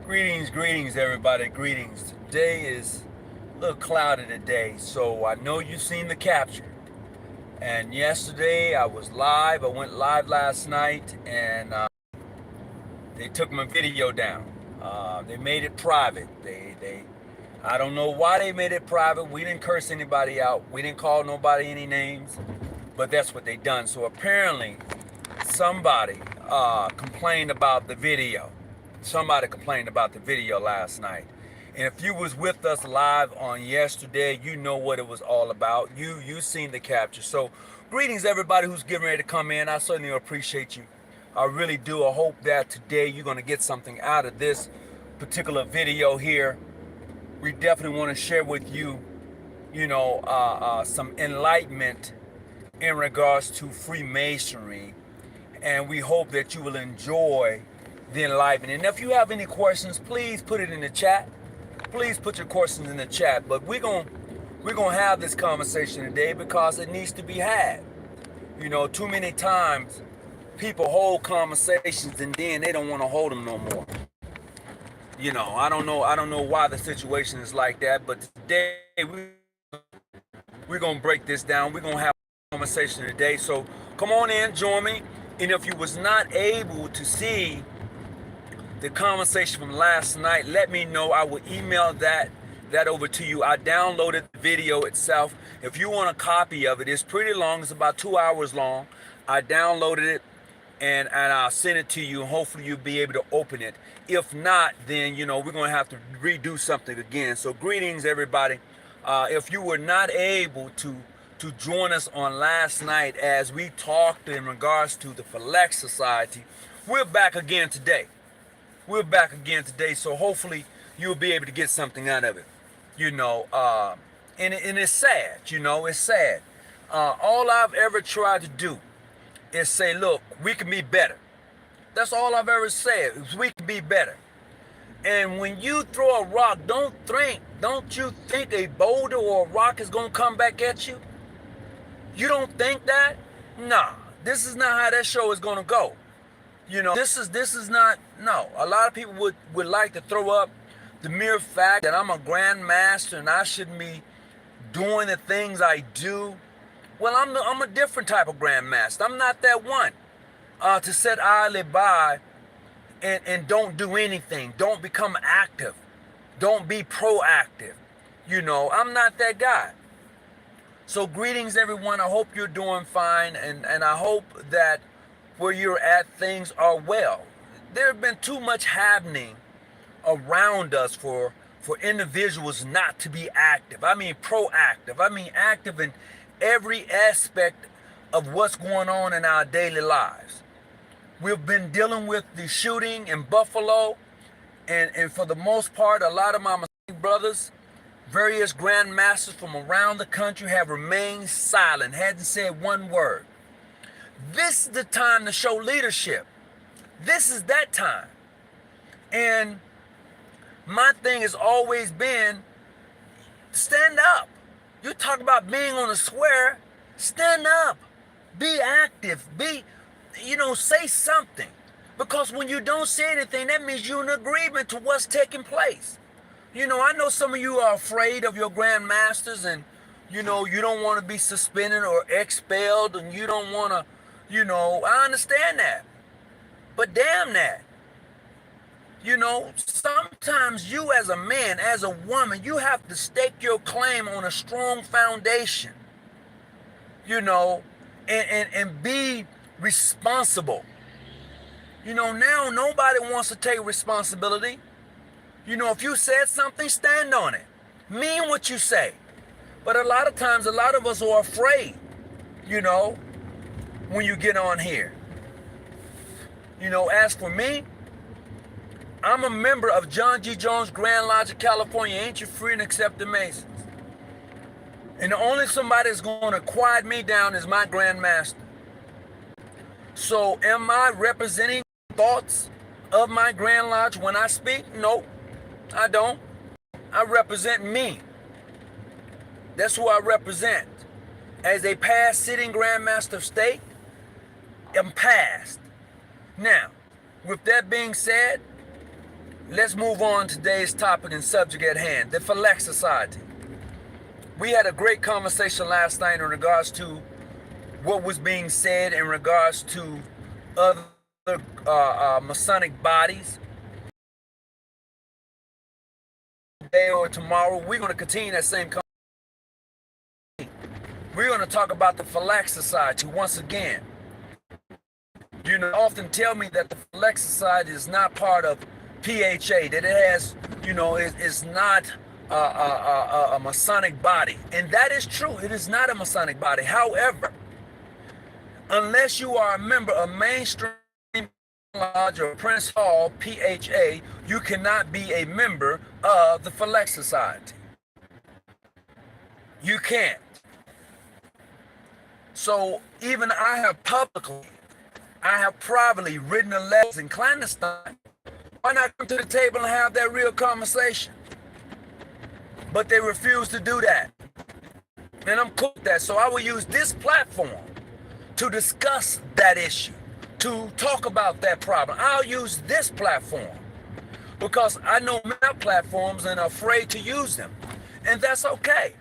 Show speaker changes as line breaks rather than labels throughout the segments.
Greetings, everybody. Greetings. Today is a little cloudy today, so I know you've seen the capture. And yesterday I was live. I went live last night, and they took my video down. They made it private. I don't know why they made it private. We didn't curse anybody out. We didn't call nobody any names, but that's what they done. So apparently, somebody complained about the video. Somebody complained about the video last night. And if you was with us live on yesterday, you know what it was all about. You seen the capture. So greetings everybody who's getting ready to come in. I certainly appreciate you. I really do. I hope that today you're going to get something out of this particular video here. We definitely want to share with you, some enlightenment in regards to Freemasonry, and we hope that you will enjoy the enlightenment. And if you have any questions, please put it in the chat. Please put your questions in the chat. But we're gonna have this conversation today because it needs to be had. Too many times people hold conversations and then they don't want to hold them no more. I don't know why the situation is like that, but today we're gonna break this down. We're gonna have a conversation today. So come on in, join me. And if you was not able to see the conversation from last night, let me know. I will email that over to you. I downloaded the video itself. If you want a copy of it, it's pretty long. It's about 2 hours long. I downloaded it and I'll send it to you. Hopefully you'll be able to open it. If not, then we're gonna have to redo something again. So greetings, everybody. If you were not able to join us on last night as we talked in regards to the Phylak Society, we're back again today. So hopefully you'll be able to get something out of it. And it's sad. It's sad. All I've ever tried to do is say, look, we can be better. That's all I've ever said, is we can be better. And when you throw a rock, don't you think a boulder or a rock is going to come back at you? You don't think that? Nah, this is not how that show is going to go. This is not, no. A lot of people would like to throw up the mere fact that I'm a Grand Master and I shouldn't be doing the things I do. Well, I'm a different type of Grand Master. I'm not that one to sit idly by and don't do anything. Don't become active. Don't be proactive. I'm not that guy. So greetings, everyone. I hope you're doing fine, and I hope that where you're at, things are well. There have been too much happening around us for individuals not to be active. I mean proactive. I mean active in every aspect of what's going on in our daily lives. We've been dealing with the shooting in Buffalo, and for the most part, a lot of my Masonic brothers, various Grand Masters from around the country have remained silent, hadn't said one word. This is the time to show leadership. This is that time. And my thing has always been, stand up. You talk about being on the square, stand up. Be active. Say something. Because when you don't say anything, that means you're in agreement to what's taking place. I know some of you are afraid of your Grand Masters, and you don't want to be suspended or expelled, and you don't want to, I understand that. But damn that. Sometimes you as a man, as a woman, you have to stake your claim on a strong foundation, and be responsible. Now nobody wants to take responsibility. If you said something, stand on it. Mean what you say. But a lot of times, a lot of us are afraid, when you get on here. As for me, I'm a member of John G. Jones Grand Lodge of California, Ancient Free and Accepted Masons. And the only somebody that's going to quiet me down is my Grand Master. So am I representing thoughts of my Grand Lodge when I speak? No, I don't. I represent me. That's who I represent. As a past sitting Grand Master of State, I'm past. Now, with that being said, let's move on to today's topic and subject at hand, the Philax Society. We had a great conversation last night in regards to what was being said in regards to other Masonic bodies. Today or tomorrow, we're going to continue that same conversation. We're going to talk about the Philax Society once again. You know, often tell me that the Philax Society is not part of PHA, that it has, you know, it's not a Masonic body. And that is true. It is not a Masonic body. However, unless you are a member of mainstream Lodge or Prince Hall, PHA, you cannot be a member of the Philax Society. You can't. So even I have privately written a letter in clandestine. Why not come to the table and have that real conversation? But they refuse to do that. And I'm cool with that. So I will use this platform to discuss that issue, to talk about that problem. I'll use this platform because I know my platforms and are afraid to use them. And that's okay.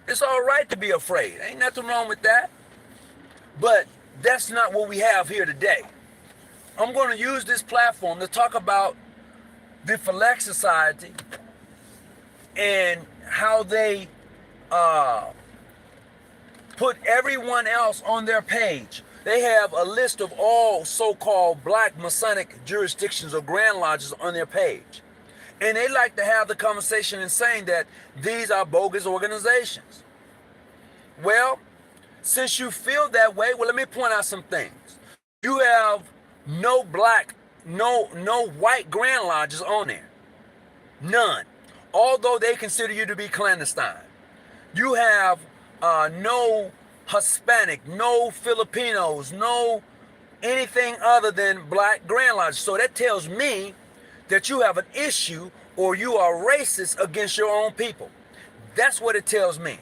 It's all right to be afraid. Ain't nothing wrong with that. But that's not what we have here today. I'm going to use this platform to talk about the Philax Society and how they put everyone else on their page. They have a list of all so-called black Masonic jurisdictions or Grand Lodges on their page. And they like to have the conversation in saying that these are bogus organizations. Well, since you feel that way, well, let me point out some things. You have no white Grand Lodges on there. None. Although they consider you to be clandestine. You have no Hispanic, no Filipinos, no anything other than black Grand Lodges. So that tells me that you have an issue or you are racist against your own people. That's what it tells me.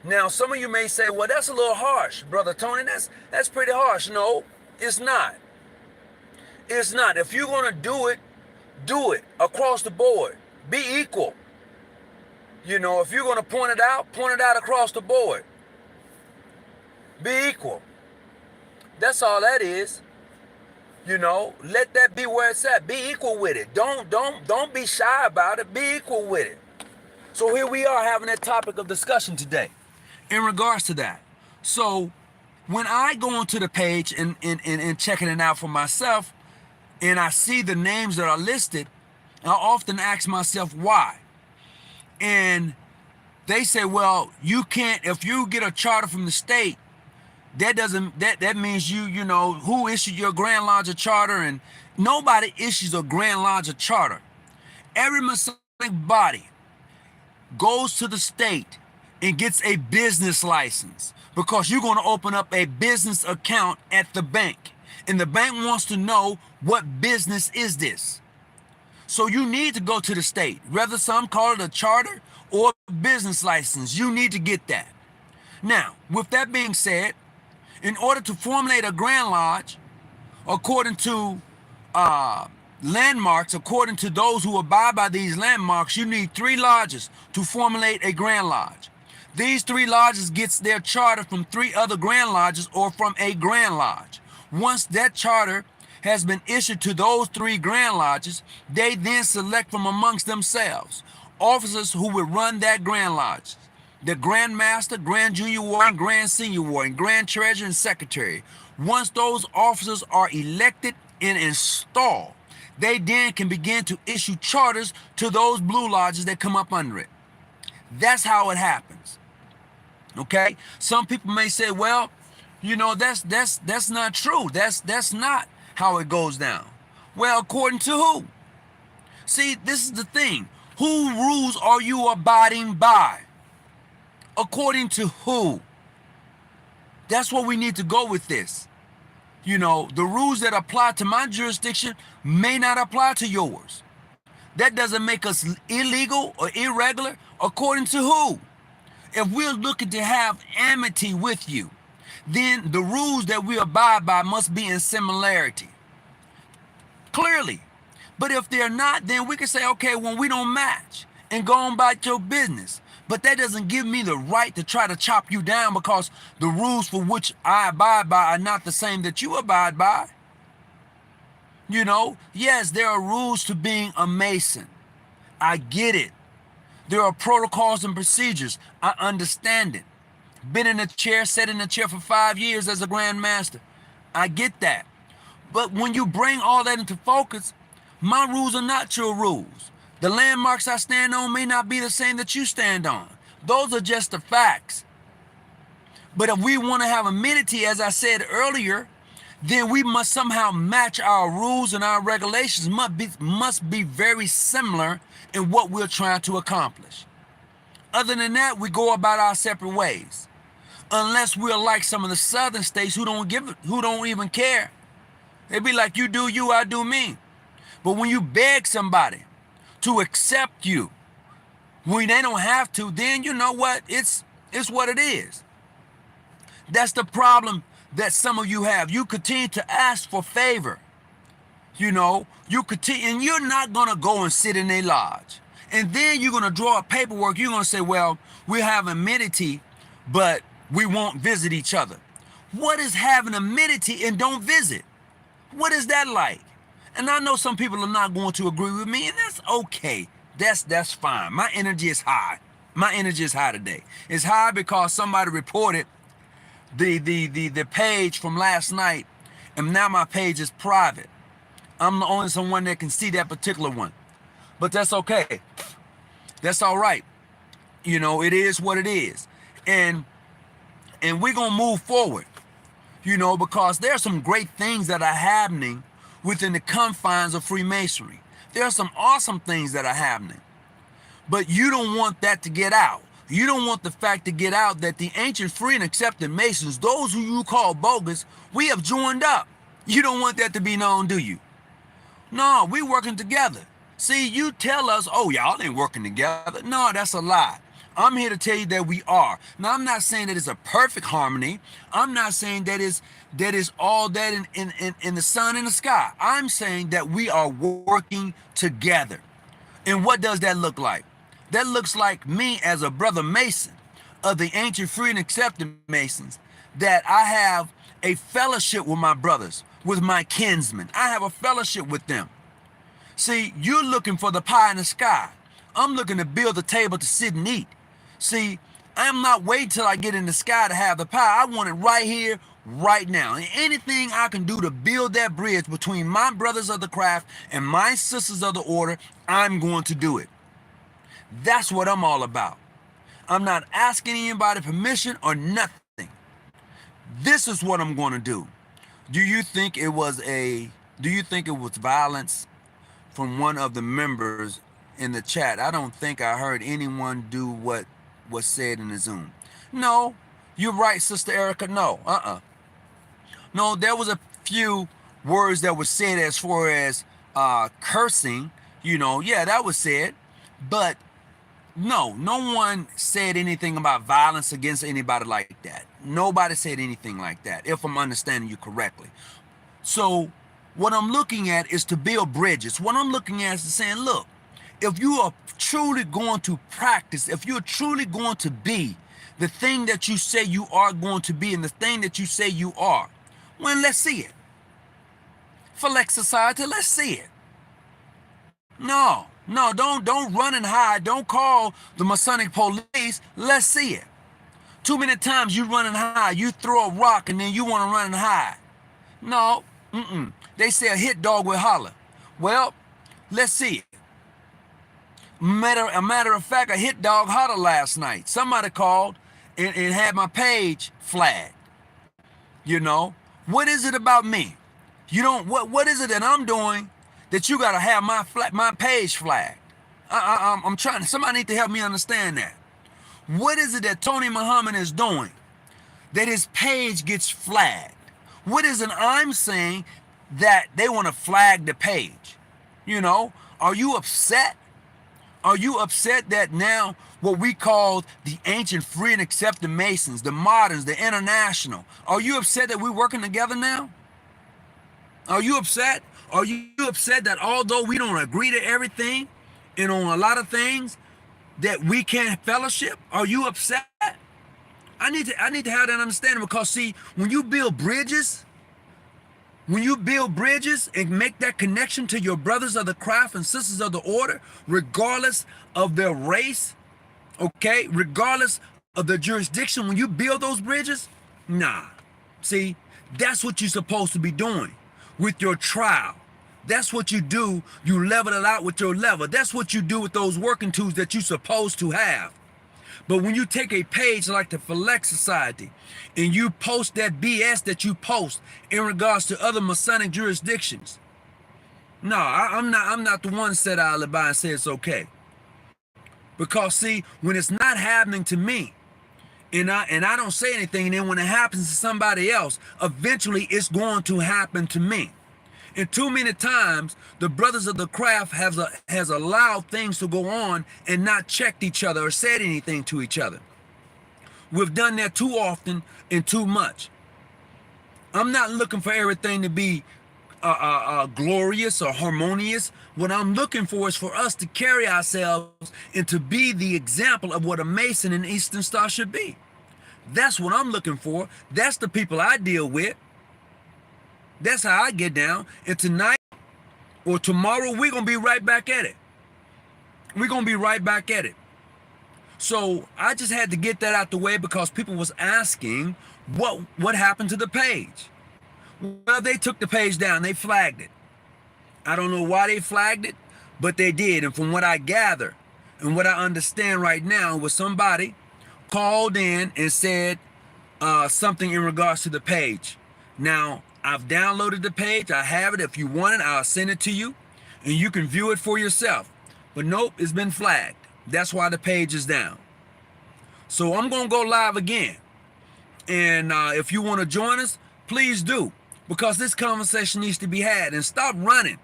Now, some of you may say, well, that's a little harsh, Brother Tony. That's pretty harsh. No, it's not. It's not. If you're going to do it across the board. Be equal. You know, if you're going to point it out across the board. Be equal. That's all that is. You know, let that be where it's at. Be equal with it. Don't be shy about it. Be equal with it. So here we are having that topic of discussion today in regards to that. So when I go onto the page and checking it out for myself and I see the names that are listed, I often ask myself why. And they say, well, you can't, if you get a charter from the state, that means you know, who issued your Grand Lodge a charter, and nobody issues a Grand Lodge a charter. Every Masonic body goes to the state and gets a business license because you're going to open up a business account at the bank. And the bank wants to know what business is this. So you need to go to the state, whether some call it a charter or a business license. You need to get that. Now, with that being said, in order to formulate a Grand Lodge, according to landmarks, according to those who abide by these landmarks, you need 3 lodges to formulate a Grand Lodge. These 3 lodges gets their charter from 3 other Grand Lodges or from a Grand Lodge. Once that charter has been issued to those 3 Grand Lodges, they then select from amongst themselves officers who would run that Grand Lodge. The Grand Master, Grand Junior Warden, Grand Senior Warden, Grand Treasurer, and Secretary. Once those officers are elected and installed, they then can begin to issue charters to those blue lodges that come up under it. That's how it happens. Okay? Some people may say, well, you know, that's not true. That's not how it goes down. Well, according to who? See, this is the thing. Who rules are you abiding by? According to who? That's what we need to go with this. You know, the rules that apply to my jurisdiction may not apply to yours. That doesn't make us illegal or irregular. According to who? If we're looking to have amity with you, then the rules that we abide by must be in similarity. Clearly, But if they're not, then we can say, okay, well, we don't match and go on about your business. But that doesn't give me the right to try to chop you down because the rules for which I abide by are not the same that you abide by. You know, yes, there are rules to being a Mason. I get it. There are protocols and procedures. I understand it. Been in a chair, sat in a chair for 5 years as a Grand Master. I get that. But when you bring all that into focus, my rules are not your rules. The landmarks I stand on may not be the same that you stand on. Those are just the facts. But if we want to have amenity, as I said earlier, then we must somehow match our rules, and our regulations must be very similar in what we're trying to accomplish. Other than that, we go about our separate ways. Unless we're like some of the southern states who don't even care. They be like, you do you, I do me. But when you beg somebody to accept you, when they don't have to, then you know what? It's what it is. That's the problem that some of you have. You continue to ask for favor. You know, you continue, and you're not gonna go and sit in a lodge. And then you're gonna draw up paperwork. You're gonna say, well, we have amenity, but we won't visit each other. What is having amenity and don't visit? What is that like? And I know some people are not going to agree with me, and that's okay. That's fine. My energy is high. My energy is high today. It's high because somebody reported the page from last night, and now my page is private. I'm the only someone that can see that particular one. But that's okay. That's all right. You know, it is what it is. And we're going to move forward, you know, because there are some great things that are happening within the confines of Freemasonry. There are some awesome things that are happening. But you don't want that to get out. You don't want the fact to get out that the ancient, free, and accepted Masons, those who you call bogus, we have joined up. You don't want that to be known, do you? No, we working together. See, you tell us, oh, y'all ain't working together. No, that's a lie. I'm here to tell you that we are. Now, I'm not saying that it's a perfect harmony. I'm not saying that is all that in the sun and the sky. I'm saying that we are working together. And what does that look like? That looks like me as a brother Mason of the ancient, free, and accepted Masons, that I have a fellowship with my brothers, with my kinsmen. I have a fellowship with them. See, you're looking for the pie in the sky. I'm looking to build a table to sit and eat. See, I'm not waiting till I get in the sky to have the pie. I want it right here, right now. And anything I can do to build that bridge between my brothers of the craft and my sisters of the order, I'm going to do it. That's what I'm all about. I'm not asking anybody permission or nothing. This is what I'm going to do. Do you think it was violence from one of the members in the chat? I don't think I heard anyone do what was said in the Zoom. No, you're right, Sister Erica. No, No, there was a few words that were said as far as cursing. You know, yeah, that was said. But no one said anything about violence against anybody like that. Nobody said anything like that, if I'm understanding you correctly. So what I'm looking at is to build bridges. What I'm looking at is saying, look, if you are truly going to practice, if you're truly going to be the thing that you say you are going to be and the thing that you say you are, well, let's see it. For Lex Society, let's see it. No, don't run and hide. Don't call the Masonic police. Let's see it. Too many times you run and hide. You throw a rock and then you want to run and hide. No, They say a hit dog will holler. Well, let's see it. A matter of fact, a hit dog hollered last night. Somebody called and had my page flagged. You know, what is it about me? You don't. What is it that I'm doing that you gotta have my page flagged? I'm trying. Somebody need to help me understand that. What is it that Tony Muhammad is doing that his page gets flagged? What is it I'm saying that they want to flag the page? You know, are you upset? Are you upset that now what we call the ancient, free, and accepted Masons, the moderns, the international, are you upset that we're working together now? Are you upset? Are you upset that although we don't agree to everything and on a lot of things that we can't fellowship? Are you upset? I need to have that understanding, because see, when you build bridges and make that connection to your brothers of the craft and sisters of the order, regardless of their race, okay, regardless of the jurisdiction, when you build those bridges, nah. See, that's what you're supposed to be doing with your trial. That's what you do. You level it out with your level. That's what you do with those working tools that you're supposed to have. But when you take a page like the Philex Society and you post that BS that you post in regards to other Masonic jurisdictions, no, I'm not the one that said alibi and say it's okay. Because see, when it's not happening to me, and I don't say anything, and then when it happens to somebody else, eventually it's going to happen to me. And too many times, the brothers of the craft has allowed things to go on and not checked each other or said anything to each other. We've done that too often and too much. I'm not looking for everything to be glorious or harmonious. What I'm looking for is for us to carry ourselves and to be the example of what a Mason and Eastern Star should be. That's what I'm looking for. That's the people I deal with. That's how I get down. And tonight or tomorrow, we're going to be right back at it. We're going to be right back at it. So I just had to get that out the way, because people was asking what happened to the page. Well, they took the page down. They flagged it. I don't know why they flagged it, but they did. And from what I gather and what I understand right now, was somebody called in and said something in regards to the page. Now, I've downloaded the page. I have it. If you want it, I'll send it to you and you can view it for yourself. But nope, it's been flagged. That's why the page is down. So I'm going to go live again. And if you want to join us, please do, because this conversation needs to be had. And stop running.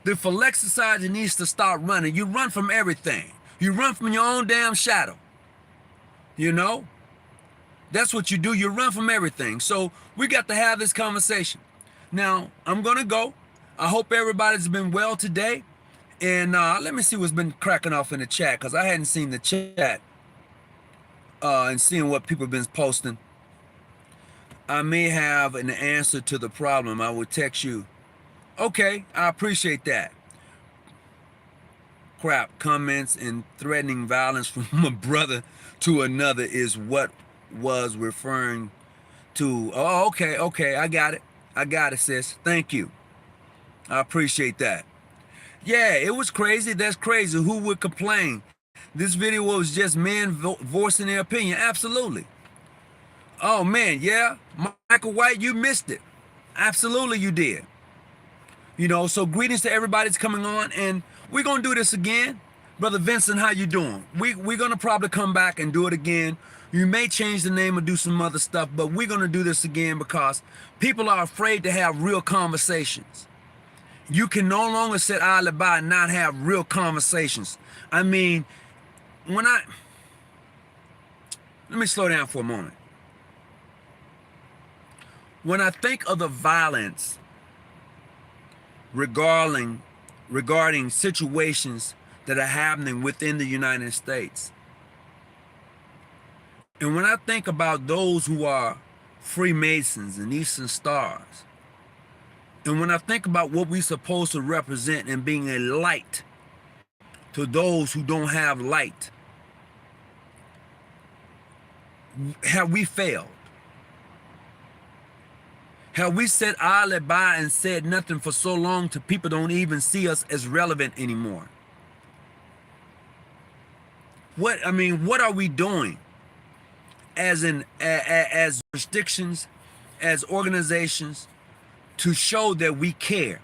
The Philex Society needs to stop running. You run from everything. You run from your own damn shadow. You know? That's what you do. You run from everything. So we got to have this conversation. Now, I'm going to go. I hope everybody's been well today. And let me see what's been cracking off in the chat, because I hadn't seen the chat and seeing what people have been posting. I may have an answer to the problem. I will text you. Okay, I appreciate that. Crap, comments and threatening violence from a brother to another is what was referring to. Oh, okay, I got it, sis. Thank you. I appreciate that. Yeah, it was crazy. That's crazy. Who would complain? This video was just men voicing their opinion. Absolutely. Oh man, yeah. Michael White, you missed it. Absolutely you did. You know, so greetings to everybody that's coming on, and we're gonna do this again. Brother Vincent, how you doing? We're gonna probably come back and do it again. You may change the name or do some other stuff, but we're gonna do this again because people are afraid to have real conversations. You can no longer sit idly by and not have real conversations. I mean, let me slow down for a moment. When I think of the violence regarding situations that are happening within the United States, and when I think about those who are Freemasons and Eastern Stars, and when I think about what we're supposed to represent and being a light to those who don't have light, have we failed? Have we sat idly by and said nothing for so long till people don't even see us as relevant anymore? What are we doing as jurisdictions, as organizations, to show that we care?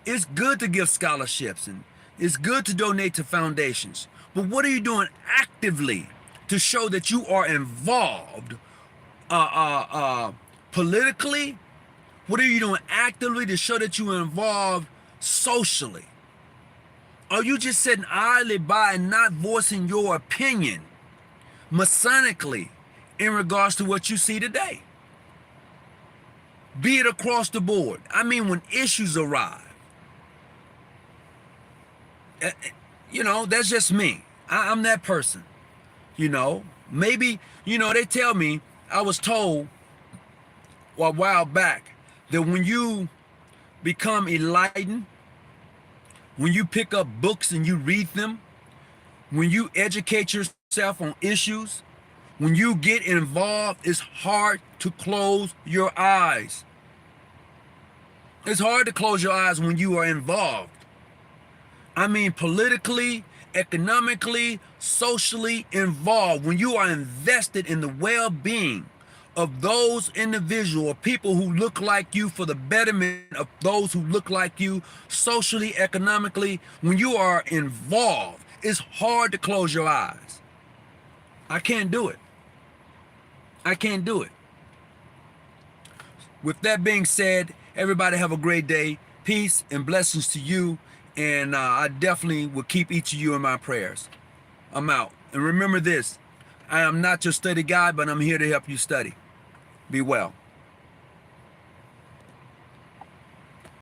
It's good to give scholarships and it's good to donate to foundations, but what are you doing actively to show that you are involved politically? What are you doing actively to show that you are involved socially? Are you just sitting idly by and not voicing your opinion Masonically in regards to what you see today? Be it across the board. I mean, when issues arrive, that's just me. I'm that person. Maybe, they tell me, I was told a while back that when you become enlightened, when you pick up books and you read them, when you educate yourself on issues, when you get involved, it's hard to close your eyes. It's hard to close your eyes when you are involved. I mean, politically, economically, socially involved. When you are invested in the well-being of those individual people who look like you, for the betterment of those who look like you, socially, economically, when you are involved, it's hard to close your eyes. I can't do it. I can't do it. With that being said, everybody have a great day. Peace and blessings to you. And I definitely will keep each of you in my prayers. I'm out. And remember this, I am not your study guide, but I'm here to help you study. Be well.